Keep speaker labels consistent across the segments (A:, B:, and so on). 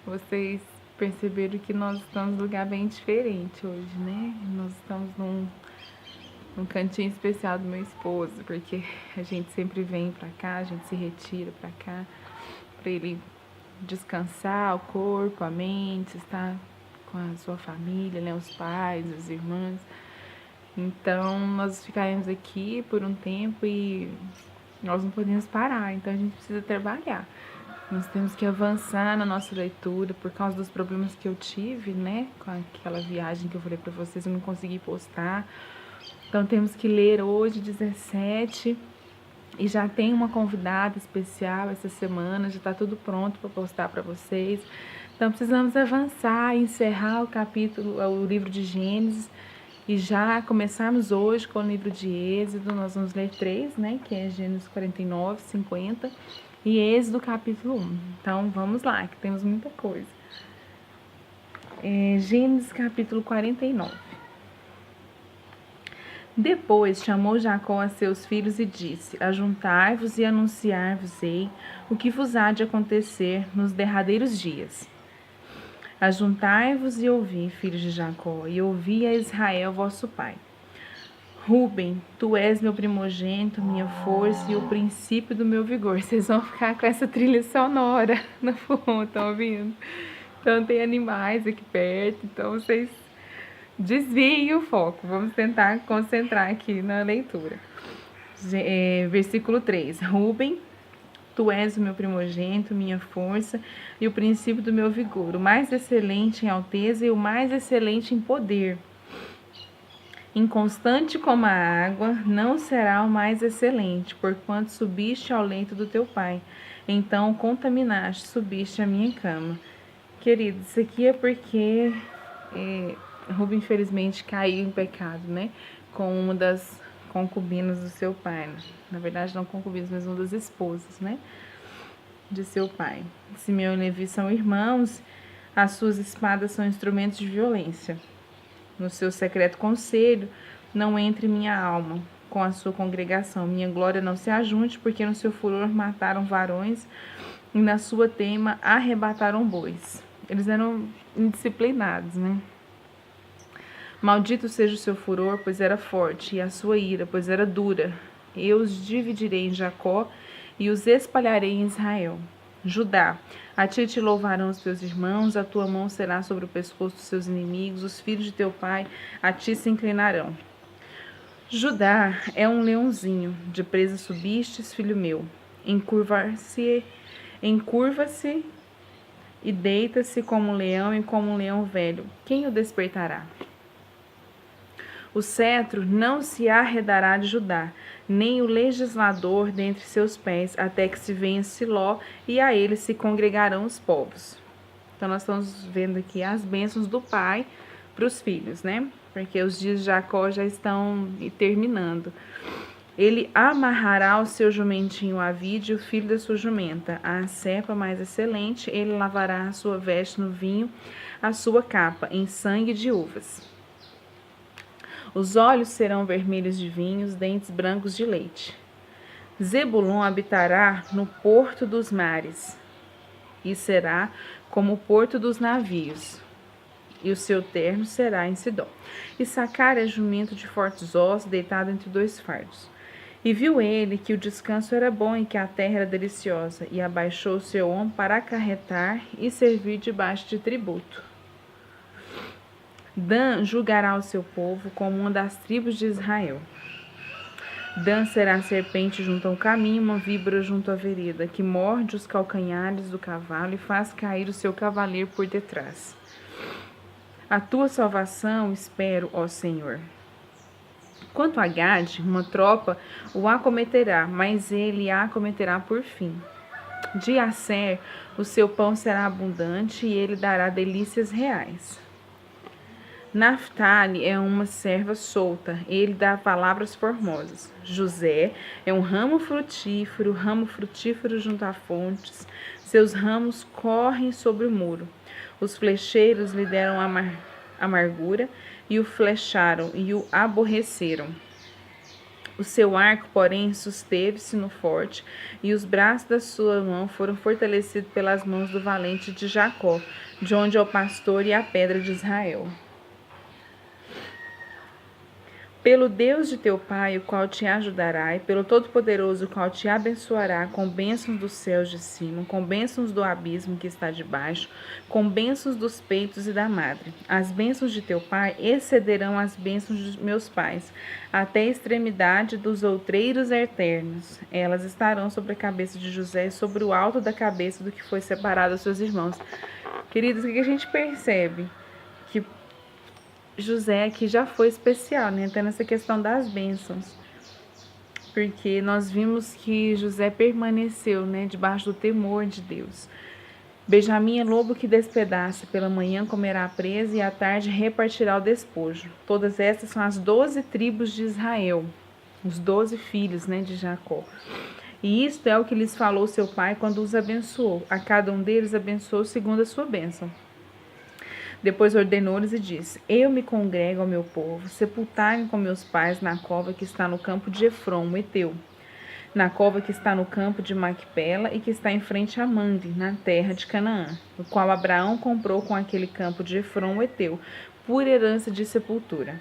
A: Vocês perceberam que nós estamos num lugar bem diferente hoje, né? Nós estamos num cantinho especial do meu esposo, porque a gente sempre vem pra cá, a gente se retira pra cá, pra ele descansar o corpo, a mente, estar com a sua família, né? Os pais, os irmãos. Então, nós ficaremos aqui por um tempo e nós não podemos parar, então a gente precisa trabalhar. Nós temos que avançar na nossa leitura por causa dos problemas que eu tive, né? Com aquela viagem que eu falei pra vocês, eu não consegui postar. Então temos que ler hoje, 17. E já tem uma convidada especial essa semana, já tá tudo pronto para postar para vocês. Então precisamos avançar, encerrar o capítulo, o livro de Gênesis e já começarmos hoje com o livro de Êxodo. Nós vamos ler 3, né? Que é Gênesis 49, 50 e Êxodo capítulo 1. Então vamos lá, que temos muita coisa. Gênesis capítulo 49. Depois chamou Jacó a seus filhos e disse: Ajuntai-vos e anunciar-vos-ei o que vos há de acontecer nos derradeiros dias. Ajuntai-vos e ouvi, filhos de Jacó, e ouvi a Israel vosso pai. Ruben, tu és meu primogênito, minha força e o princípio do meu vigor. Vocês vão ficar com essa trilha sonora no fundo, estão ouvindo? Então tem animais aqui perto, então vocês desviem o foco. Vamos tentar concentrar aqui na leitura. Versículo 3. Ruben, tu és o meu primogênito, minha força e o princípio do meu vigor, o mais excelente em alteza e o mais excelente em poder. Inconstante como a água, não será o mais excelente, porquanto subiste ao leito do teu pai. Então contaminaste, subiste à minha cama. Querido, isso aqui é porque Ruben, infelizmente, caiu em pecado, né? Com uma das concubinas do seu pai. Na verdade, não concubinas, mas uma das esposas, né? De seu pai. Simeão e Levi são irmãos, as suas espadas são instrumentos de violência. No seu secreto conselho, não entre minha alma com a sua congregação. Minha glória não se ajunte, porque no seu furor mataram varões e na sua teima arrebataram bois. Eles eram indisciplinados, né? Maldito seja o seu furor, pois era forte, e a sua ira, pois era dura. Eu os dividirei em Jacó e os espalharei em Israel. Judá, a ti te louvarão os teus irmãos, a tua mão será sobre o pescoço dos seus inimigos, os filhos de teu pai a ti se inclinarão. Judá é um leãozinho, de presa subistes, filho meu. Encurva-se e deita-se como um leão e como um leão velho. Quem o despertará? O cetro não se arredará de Judá, nem o legislador dentre seus pés, até que se venha Siló, e a ele se congregarão os povos. Então, nós estamos vendo aqui as bênçãos do pai para os filhos, né? Porque os dias de Jacó já estão terminando. Ele amarrará o seu jumentinho a vide, o filho da sua jumenta, a cepa mais excelente, ele lavará a sua veste no vinho, a sua capa em sangue de uvas. Os olhos serão vermelhos de vinho, os dentes brancos de leite. Zebulon habitará no porto dos mares, e será como o porto dos navios, e o seu terno será em Sidom. Issacar é jumento de fortes ossos, deitado entre dois fardos. E viu ele que o descanso era bom e que a terra era deliciosa, e abaixou o seu ombro para acarretar e servir debaixo de tributo. Dan julgará o seu povo como uma das tribos de Israel. Dan será serpente junto ao caminho, uma víbora junto à vereda, que morde os calcanhares do cavalo e faz cair o seu cavaleiro por detrás. A tua salvação espero, ó Senhor. Quanto a Gade, uma tropa o acometerá, mas ele a acometerá por fim. De Asser, o seu pão será abundante e ele dará delícias reais. Naftali é uma serva solta, ele dá palavras formosas. José é um ramo frutífero junto a fontes. Seus ramos correm sobre o muro. Os flecheiros lhe deram amargura e o flecharam e o aborreceram. O seu arco, porém, susteve-se no forte, e os braços da sua mão foram fortalecidos pelas mãos do valente de Jacó, de onde é o pastor e a pedra de Israel. Pelo Deus de teu pai, o qual te ajudará, e pelo Todo-Poderoso, o qual te abençoará com bênçãos dos céus de cima, com bênçãos do abismo que está debaixo, com bênçãos dos peitos e da madre. As bênçãos de teu pai excederão as bênçãos dos meus pais, até a extremidade dos outreiros eternos. Elas estarão sobre a cabeça de José e sobre o alto da cabeça do que foi separado aos seus irmãos. Queridos, o que a gente percebe? Que José aqui já foi especial, né? Até nessa questão das bênçãos. Porque nós vimos que José permaneceu, né, debaixo do temor de Deus. Benjamim é lobo que despedaça, pela manhã comerá a presa e à tarde repartirá o despojo. Todas essas são as 12 tribos de Israel, os 12 filhos, né, de Jacó. E isto é o que lhes falou seu pai quando os abençoou. A cada um deles abençoou segundo a sua bênção. Depois ordenou-lhes e disse: Eu me congrego ao meu povo, sepultarem com meus pais na cova que está no campo de Efron, o Eteu, na cova que está no campo de Macpela e que está em frente a Mande, na terra de Canaã, o qual Abraão comprou com aquele campo de Efron, o Eteu, por herança de sepultura.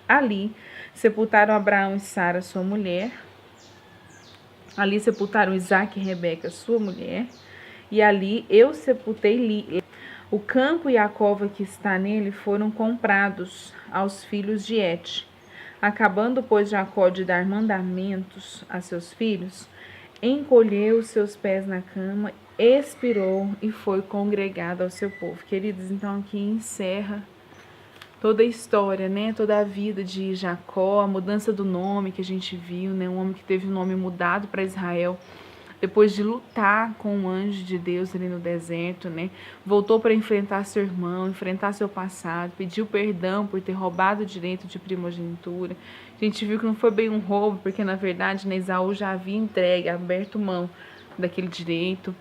A: Ali sepultaram Abraão e Sara, sua mulher. Ali sepultaram Isaque e Rebeca, sua mulher. E ali eu sepultei Li. O campo e a cova que está nele foram comprados aos filhos de Et. Acabando, pois, Jacó de dar mandamentos a seus filhos, encolheu os seus pés na cama, expirou e foi congregado ao seu povo. Queridos, então aqui encerra toda a história, né? Toda a vida de Jacó, a mudança do nome que a gente viu, né? Um homem que teve o nome mudado para Israel, depois de lutar com o anjo de Deus ali no deserto, né? Voltou para enfrentar seu irmão, enfrentar seu passado, pediu perdão por ter roubado o direito de primogenitura. A gente viu que não foi bem um roubo, porque na verdade, né, Esaú já havia entregue, aberto mão daquele direito.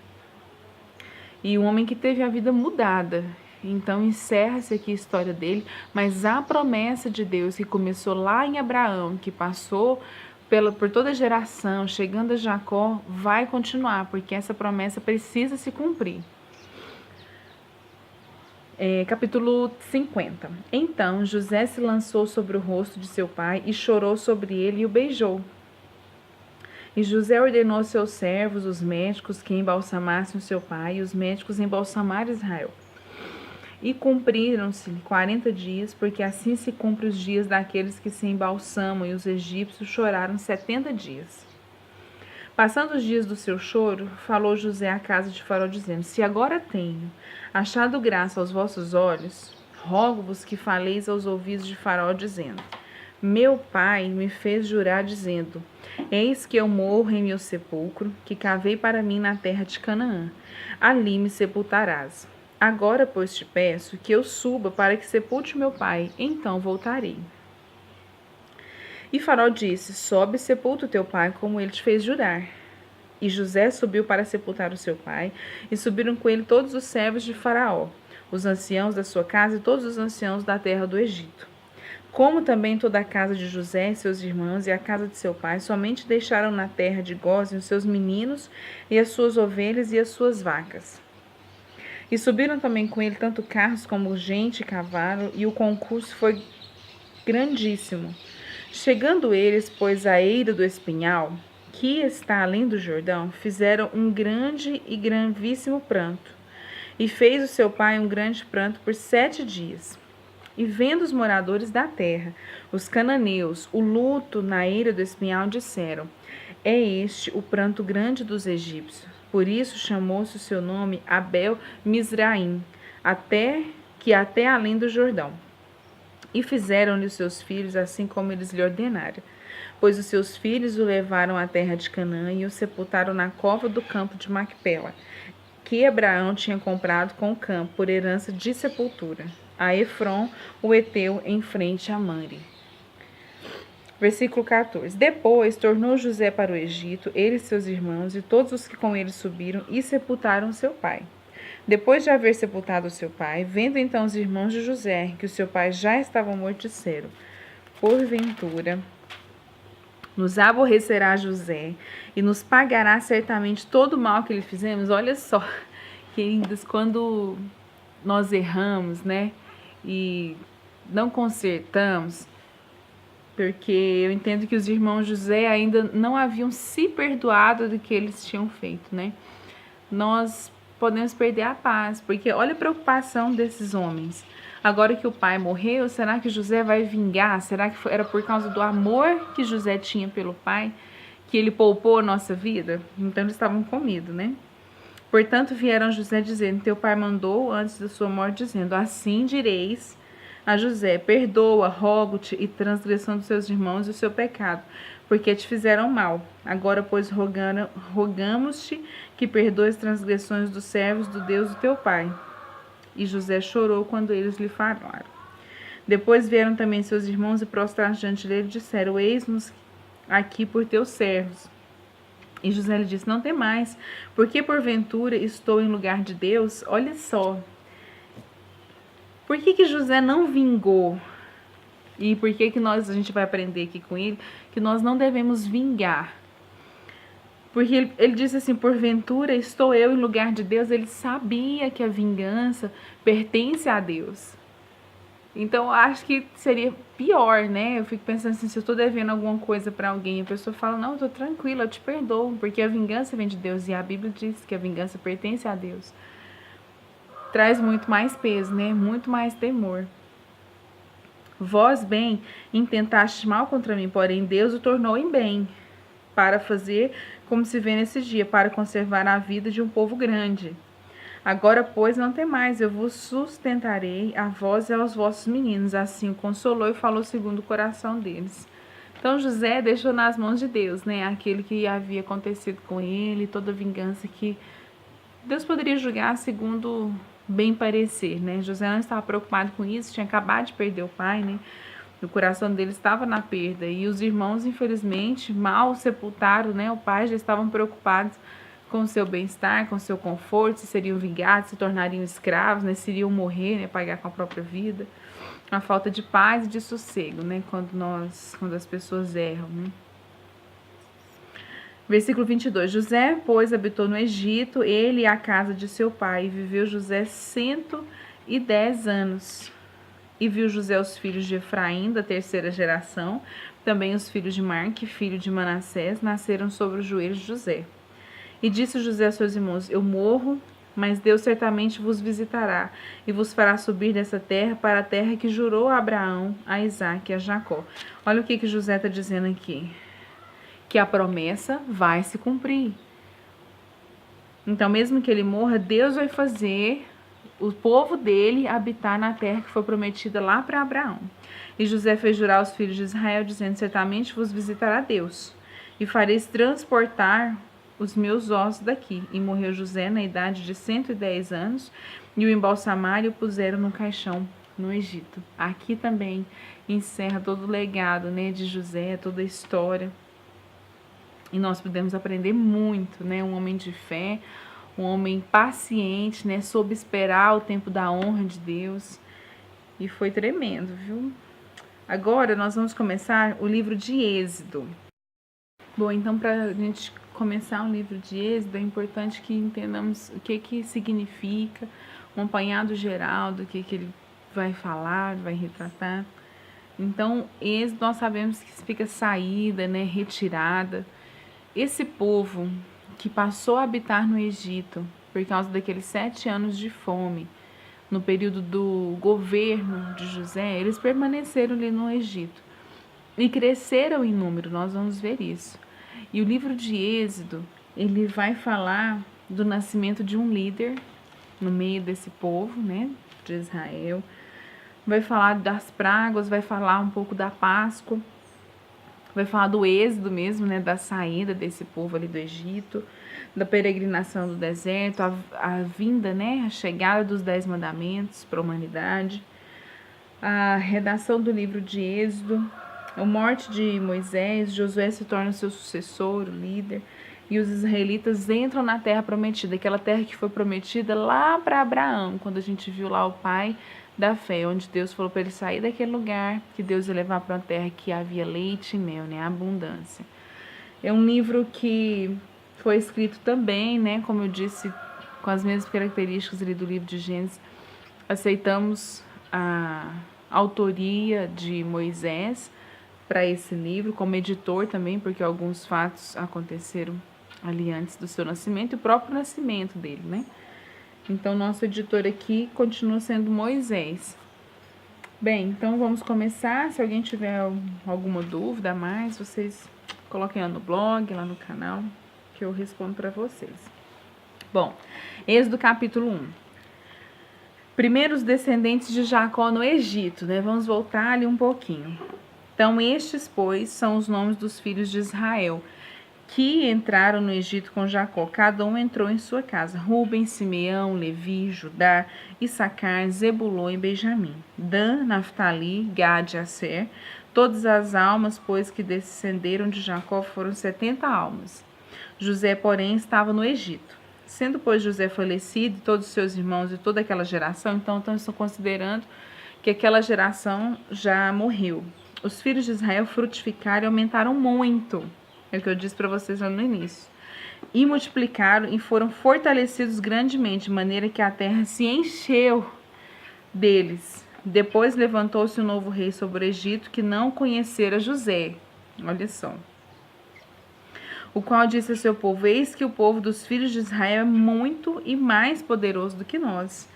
A: E um homem que teve a vida mudada. Então encerra-se aqui a história dele, mas a promessa de Deus que começou lá em Abraão, que passou por toda a geração, chegando a Jacó, vai continuar, porque essa promessa precisa se cumprir. Capítulo 50. Então José se lançou sobre o rosto de seu pai e chorou sobre ele e o beijou. E José ordenou aos seus servos, os médicos, que embalsamassem o seu pai, e os médicos embalsamaram Israel. E cumpriram-se 40 dias, porque assim se cumprem os dias daqueles que se embalsamam, e os egípcios choraram 70 dias. Passando os dias do seu choro, falou José à casa de Faraó, dizendo: Se agora tenho achado graça aos vossos olhos, rogo-vos que faleis aos ouvidos de Faraó, dizendo: Meu pai me fez jurar, dizendo: Eis que eu morro em meu sepulcro, que cavei para mim na terra de Canaã. Ali me sepultarás. Agora, pois, te peço que eu suba para que sepulte meu pai, então voltarei. E Faraó disse: Sobe e sepulta o teu pai, como ele te fez jurar. E José subiu para sepultar o seu pai, e subiram com ele todos os servos de Faraó, os anciãos da sua casa e todos os anciãos da terra do Egito. Como também toda a casa de José e seus irmãos e a casa de seu pai, somente deixaram na terra de Gósen os seus meninos e as suas ovelhas e as suas vacas. E subiram também com ele tanto carros como gente e cavalo, e o concurso foi grandíssimo. Chegando eles, pois, à eira do espinhal, que está além do Jordão, fizeram um grande e gravíssimo pranto. E fez o seu pai um grande pranto por 7 dias. E vendo os moradores da terra, os cananeus, o luto na eira do espinhal, disseram: É este o pranto grande dos egípcios. Por isso chamou-se o seu nome Abel Mizraim, até além do Jordão. E fizeram-lhe os seus filhos assim como eles lhe ordenaram. Pois os seus filhos o levaram à terra de Canaã e o sepultaram na cova do campo de Macpela, que Abraão tinha comprado com o campo por herança de sepultura, a Efron, o Eteu, em frente a Mande. Versículo 14. Depois tornou José para o Egito, ele e seus irmãos, e todos os que com ele subiram, e sepultaram seu pai. Depois de haver sepultado seu pai, vendo então os irmãos de José que o seu pai já estava morto, disseram: Porventura nos aborrecerá José e nos pagará certamente todo o mal que lhe fizemos. Olha só, queridas, quando nós erramos, né, e não consertamos, porque eu entendo que os irmãos José ainda não haviam se perdoado do que eles tinham feito, né? Nós podemos perder a paz, porque olha a preocupação desses homens. Agora que o pai morreu, será que José vai vingar? Será que era por causa do amor que José tinha pelo pai que ele poupou a nossa vida? Então eles estavam com medo, né? Portanto, vieram a José dizendo: teu pai mandou antes da sua morte, dizendo: assim direis a José: perdoa, rogo-te, e transgressão dos seus irmãos e o seu pecado, porque te fizeram mal. Agora, pois, rogamos-te que perdoe as transgressões dos servos do Deus do teu pai. E José chorou quando eles lhe falaram. Depois vieram também seus irmãos e prostraram-se diante dele e disseram: eis-nos aqui por teus servos. E José lhe disse: não temais, porque porventura estou em lugar de Deus? Olha só. Por que José não vingou? E por que a gente vai aprender aqui com ele que nós não devemos vingar? Porque ele disse assim: porventura estou eu em lugar de Deus. Ele sabia que a vingança pertence a Deus. Então eu acho que seria pior, né? Eu fico pensando assim: se eu estou devendo alguma coisa para alguém, a pessoa fala: não, eu estou tranquila, eu te perdoo, porque a vingança vem de Deus e a Bíblia diz que a vingança pertence a Deus. Traz muito mais peso, né? Muito mais temor. Vós, bem, intentaste mal contra mim, porém Deus o tornou em bem, para fazer como se vê nesse dia, para conservar a vida de um povo grande. Agora, pois, não temais, eu vos sustentarei, a vós e aos vossos meninos. Assim o consolou e falou segundo o coração deles. Então José deixou nas mãos de Deus, né, aquilo que havia acontecido com ele, toda a vingança que Deus poderia julgar segundo bem parecer, né? José não estava preocupado com isso, tinha acabado de perder o pai, né? O coração dele estava na perda. E os irmãos, infelizmente, mal sepultaram, né? O pai, já estavam preocupados com o seu bem-estar, com o seu conforto, se seriam vingados, se tornariam escravos, né? Se iriam morrer, né? Pagar com a própria vida. A falta de paz e de sossego, né? Quando as pessoas erram, né? Versículo 22. José, pois, habitou no Egito, ele e a casa de seu pai, e viveu José 110 anos. E viu José os filhos de Efraim, da terceira geração, também os filhos de Marque, filho de Manassés, nasceram sobre os joelhos de José. E disse José a seus irmãos: eu morro, mas Deus certamente vos visitará, e vos fará subir dessa terra para a terra que jurou a Abraão, a Isaque e a Jacó. Olha o que José está dizendo aqui. Que a promessa vai se cumprir. Então, mesmo que ele morra, Deus vai fazer o povo dele habitar na terra que foi prometida lá para Abraão. E José fez jurar aos filhos de Israel, dizendo: certamente vos visitará Deus, e fareis transportar os meus ossos daqui. E morreu José na idade de 110 anos, e o embalsamaram e o puseram no caixão no Egito. Aqui também encerra todo o legado, né, de José, toda a história. E nós podemos aprender muito, né? Um homem de fé, um homem paciente, né? Soube esperar o tempo da honra de Deus. E foi tremendo, viu? Agora nós vamos começar o livro de Êxodo. Bom, então para a gente começar o livro de Êxodo, é importante que entendamos o que significa, um apanhado geral do que ele vai falar, vai retratar. Então, Êxodo nós sabemos que significa saída, né? Retirada. Esse povo que passou a habitar no Egito por causa daqueles 7 anos de fome, no período do governo de José, eles permaneceram ali no Egito e cresceram em número, nós vamos ver isso. E o livro de Êxodo, ele vai falar do nascimento de um líder no meio desse povo, né, de Israel. Vai falar das pragas, vai falar um pouco da Páscoa. Vai falar do êxodo mesmo, né, da saída desse povo ali do Egito, da peregrinação do deserto, a vinda, né, a chegada dos 10 mandamentos para a humanidade, a redação do livro de Êxodo, a morte de Moisés, Josué se torna seu sucessor, o líder, e os israelitas entram na terra prometida, aquela terra que foi prometida lá para Abraão, quando a gente viu lá o pai da fé, onde Deus falou para ele sair daquele lugar, que Deus ia levar para uma terra que havia leite e mel, né, abundância. É um livro que foi escrito também, né, como eu disse, com as mesmas características ali do livro de Gênesis. Aceitamos a autoria de Moisés para esse livro, como editor também, porque alguns fatos aconteceram ali antes do seu nascimento e o próprio nascimento dele, né? Então, nosso editor aqui continua sendo Moisés. Bem, então vamos começar. Se alguém tiver alguma dúvida a mais, vocês coloquem lá no blog, lá no canal, que eu respondo para vocês. Bom, Êxodo capítulo 1. Primeiros descendentes de Jacó no Egito, né? Vamos voltar ali um pouquinho. Então, estes, pois, são os nomes dos filhos de Israel, que entraram no Egito com Jacó. Cada um entrou em sua casa. Ruben, Simeão, Levi, Judá, Issacar, Zebulon e Benjamim. Dan, Naftali, Gade e Aser. Todas as almas, pois, que descenderam de Jacó foram 70 almas. José, porém, estava no Egito. Sendo, pois, José falecido, todos os seus irmãos e toda aquela geração, então estão considerando que aquela geração já morreu. Os filhos de Israel frutificaram e aumentaram muito. É o que eu disse para vocês lá no início. E multiplicaram e foram fortalecidos grandemente, de maneira que a terra se encheu deles. Depois levantou-se um novo rei sobre o Egito, que não conhecera José. Olha só. O qual disse a seu povo: eis que o povo dos filhos de Israel é muito e mais poderoso do que nós.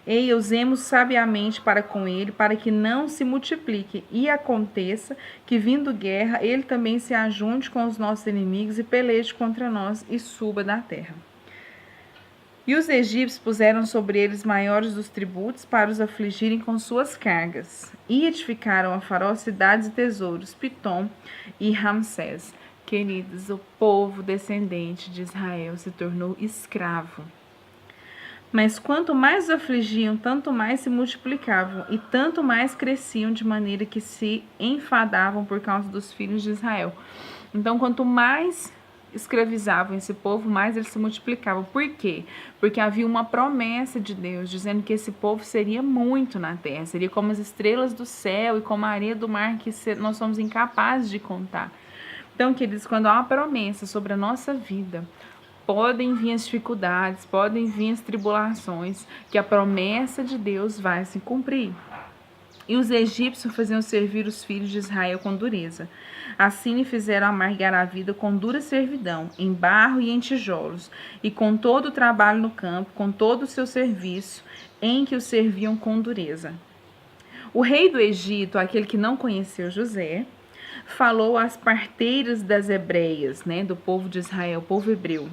A: E usemos sabiamente para com ele, para que não se multiplique, e aconteça que, vindo guerra, ele também se ajunte com os nossos inimigos e peleje contra nós e suba da terra. E os egípcios puseram sobre eles maiores dos tributos para os afligirem com suas cargas, e edificaram a Faraó cidades e tesouros, Pitom e Ramsés. Queridos, o povo descendente de Israel se tornou escravo. Mas quanto mais os afligiam, tanto mais se multiplicavam e tanto mais cresciam, de maneira que se enfadavam por causa dos filhos de Israel. Então, quanto mais escravizavam esse povo, mais eles se multiplicavam. Por quê? Porque havia uma promessa de Deus, dizendo que esse povo seria muito na terra, seria como as estrelas do céu e como a areia do mar, que nós somos incapazes de contar. Então, queridos, quando há uma promessa sobre a nossa vida, podem vir as dificuldades, podem vir as tribulações, que a promessa de Deus vai se cumprir. E os egípcios faziam servir os filhos de Israel com dureza. Assim lhe fizeram amargar a vida com dura servidão, em barro e em tijolos, e com todo o trabalho no campo, com todo o seu serviço, em que os serviam com dureza. O rei do Egito, aquele que não conheceu José, falou às parteiras das hebreias, né, do povo de Israel, povo hebreu,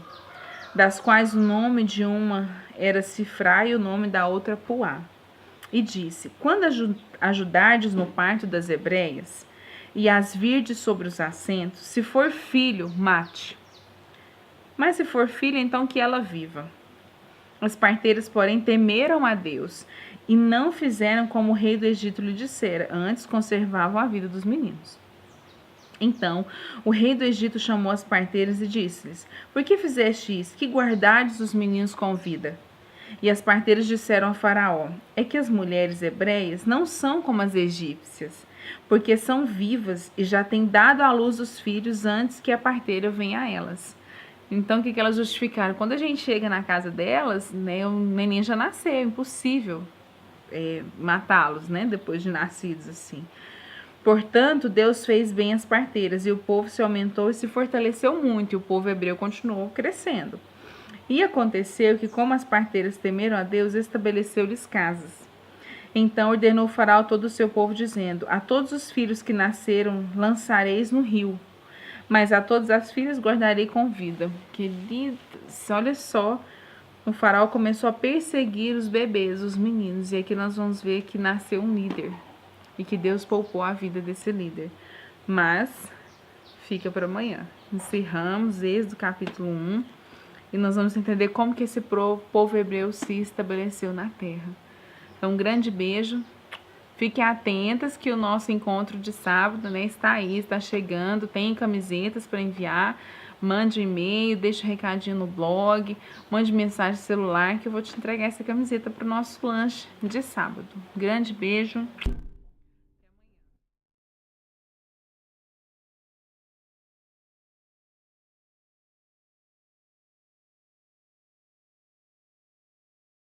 A: das quais o nome de uma era Sifrá e o nome da outra Puá. E disse: quando ajudardes no parto das hebreias, e as virdes sobre os assentos, se for filho, mate. Mas se for filha, então que ela viva. As parteiras, porém, temeram a Deus, e não fizeram como o rei do Egito lhe dissera, antes conservavam a vida dos meninos. Então, o rei do Egito chamou as parteiras e disse-lhes: por que fizeste isso? Que guardardes os meninos com vida? E as parteiras disseram a Faraó: é que as mulheres hebreias não são como as egípcias, porque são vivas e já têm dado à luz os filhos antes que a parteira venha a elas. Então, o que elas justificaram? Quando a gente chega na casa delas, né, o neném já nasceu, é impossível matá-los, né, depois de nascidos assim. Portanto, Deus fez bem as parteiras, e o povo se aumentou e se fortaleceu muito, e o povo hebreu continuou crescendo. E aconteceu que, como as parteiras temeram a Deus, estabeleceu-lhes casas. Então ordenou Faraó todo o seu povo, dizendo: a todos os filhos que nasceram lançareis no rio, mas a todas as filhas guardarei com vida. Queridos, olha só, o Faraó começou a perseguir os bebês, os meninos, e aqui nós vamos ver que nasceu um líder, e que Deus poupou a vida desse líder. Mas fica para amanhã. Encerramos Êxodo capítulo 1 e nós vamos entender como que esse povo hebreu se estabeleceu na terra. Então, um grande beijo. Fiquem atentas que o nosso encontro de sábado, né, está aí, está chegando. Tem camisetas para enviar. mande um e-mail, deixe um recadinho no blog, mande mensagem celular que eu vou te entregar essa camiseta para o nosso lanche de sábado. Grande beijo!